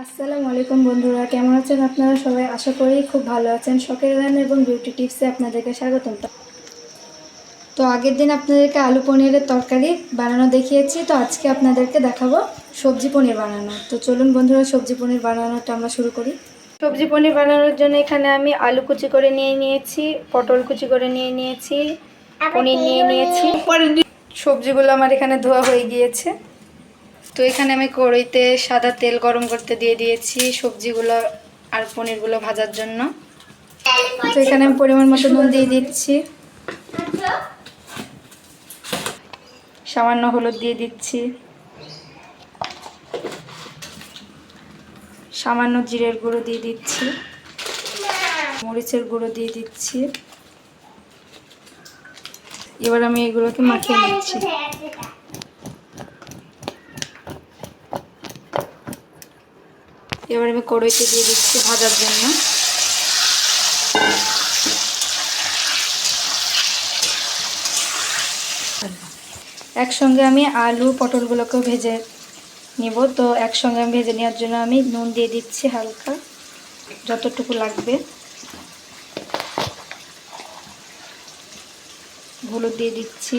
আসসালামু আলাইকুম বন্ধুরা, কেমন আছেন আপনারা সবাই? আশা করি খুব ভালো আছেন। শখের রান্না এবং বিউটি টিপসে আপনাদেরকে স্বাগতম। তো আগের দিন আপনাদেরকে আলু পনিরের তরকারি বানানো দেখিয়েছি, তো আজকে আপনাদেরকে দেখাবো সবজি পনির বানানো। তো চলুন বন্ধুরা, সবজি পনির বানানোটা আমরা শুরু করি। সবজি পনির বানানোর জন্য এখানে আমি আলু কুচি করে নিয়ে নিয়েছি, পটল কুচি করে নিয়ে নিয়েছি, পনির নিয়ে নিয়েছি। সবজিগুলো আমার এখানে ধোয়া হয়ে গিয়েছে। তো এখানে আমি কড়াইতে সাদা তেল গরম করতে দিয়ে দিয়েছি সবজিগুলো আর পনিরগুলো ভাজার জন্য। তো এখানে আমি পরিমাণ মতো নুন দিয়ে দিচ্ছি, সামান্য হলুদ দিয়ে দিচ্ছি, সামান্য জিরের গুঁড়ো দিয়ে দিচ্ছি, মরিচের গুঁড়ো দিয়ে দিচ্ছি। এবার আমি এগুলোকে মাখিয়ে নিচ্ছি। এবার আমি কড়াইতে দিয়ে দিচ্ছি ভাজার জন্য। একসঙ্গে আমি আলু পটলগুলোকেও ভেজে নিব। তো একসঙ্গে আমি ভেজে নেওয়ার জন্য আমি নুন দিয়ে দিচ্ছি হালকা, যতটুকু লাগবে। হলুদ দিয়ে দিচ্ছি,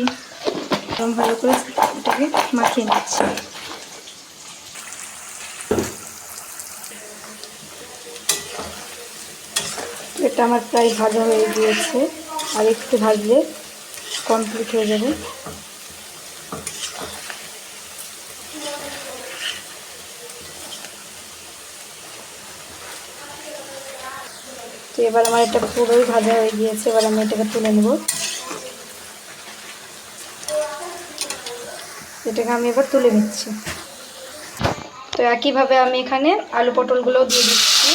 একদম ভালো করে এটাকে মাখিয়ে নিচ্ছি। এটা আমার প্রায় ভাজা হয়ে গিয়েছে, আর একটু ভাজলে কমপ্লিট হয়ে যাবে। তো এবার আমার এটা পুরোই ভাজা হয়ে গিয়েছে, এবার আমি এটাকে তুলে নেব। এটাকে আমি এবার তুলে নিচ্ছি। তো একইভাবে আমি এখানে আলু পটলগুলোও দিয়ে দিচ্ছি।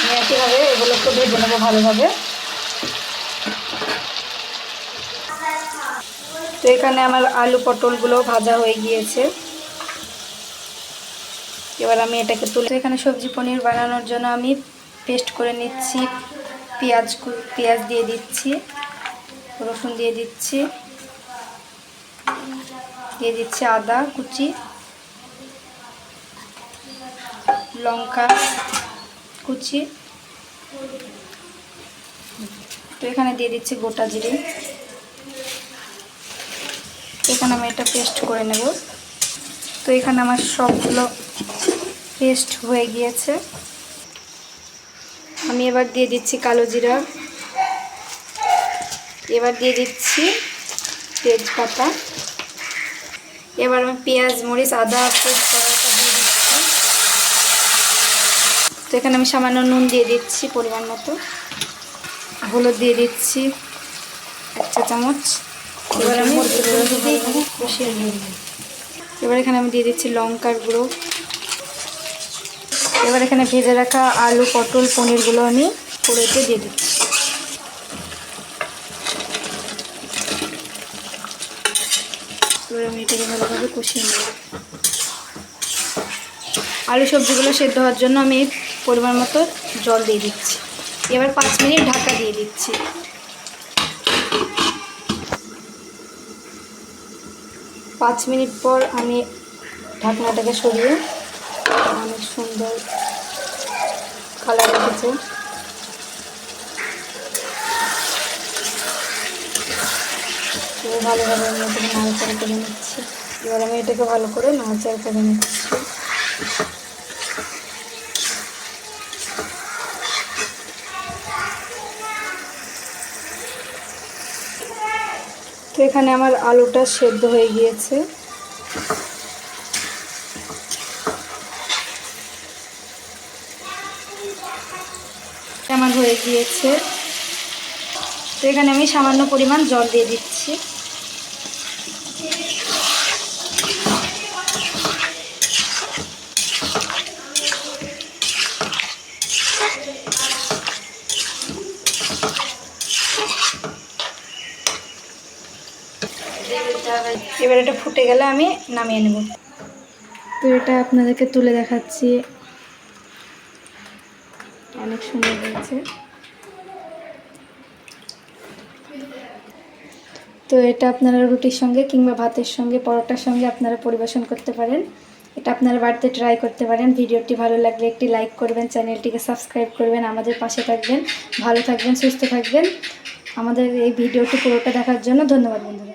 আমি একইভাবে এগুলোকে ভেজে নেবো ভালোভাবে। তো এখানে আমার আলু পটলগুলোও ভাজা হয়ে গিয়েছে, এবার আমি এটাকে তুলে। এখানে সবজি পনির বানানোর জন্য আমি পেস্ট করে নিচ্ছি। পেঁয়াজ দিয়ে দিচ্ছি, রসুন দিয়ে দিচ্ছি, আদা কুচি, লঙ্কা কুচি। তো এখানে দিয়ে দিচ্ছি গোটা জিরে। এখানে আমি এটা পেস্ট করে নেব। তো এখানে আমার সবগুলো পেস্ট হয়ে গিয়েছে। আমি এবার দিয়ে দিচ্ছি কালো জিরা, এবার দিয়ে দিচ্ছি তেজপাতা। এবার আমি পেঁয়াজ মরিচ আদা পেস্ট করাটা দিয়ে দিচ্ছি। তো এখানে আমি সামান্য নুন দিয়ে দিচ্ছি পরিমাণ মতো, হলুদ দিয়ে দিচ্ছি 1 চা চামচ। এবার আমি কষিয়ে নিই। এবার এখানে আমি দিয়ে দিচ্ছি লঙ্কার গুঁড়ো। এবার এখানে ভেজে রাখা আলু পটল পনিরগুলো আমি কড়াইতে দিয়ে দিচ্ছি। এবার আমি এটাকে ভালোভাবে কষিয়ে নেব। আলু সবজিগুলো সেদ্ধ হওয়ার জন্য আমি পরিমাণ মতো জল দিয়ে দিচ্ছি। এবার 5 মিনিট ঢাকা দিয়ে দিচ্ছি। 5 মিনিট পর আমি ঢাকনাটাকে সরিয়ে, অনেক সুন্দর কালার এসেছে। ভালোভাবে আমি এটাকে নাড়াচাড়া করে নিচ্ছি। এবার আমি এটাকে ভালো করে নাড়াচাড়া করে নিচ্ছি। তো এখানে আমার আলুটা সেদ্ধ হয়ে গিয়েছে। আমার হয়ে গিয়েছে। তো এখানে আমি সামান্য পরিমাণ জল দিয়ে দিচ্ছি। এবার এটা ফুটে গেলে আমি নামিয়ে নেব। তো এটা আপনাদেরকে তুলে দেখাচ্ছি, অনেক সুন্দর হয়েছে। তো তো এটা আপনারা রুটির সঙ্গে কিংবা ভাতের সঙ্গে, পরোটার সঙ্গে আপনারা পরিবেশন করতে পারেন। এটা আপনারা বাড়িতে ট্রাই করতে পারেন। ভিডিওটি ভালো লাগলে একটি লাইক করবেন, চ্যানেলটিকে সাবস্ক্রাইব করবেন, আমাদের পাশে থাকবেন। ভালো থাকবেন, সুস্থ থাকবেন। আমাদের এই ভিডিওটি পুরোটা দেখার জন্য ধন্যবাদ বন্ধুরা।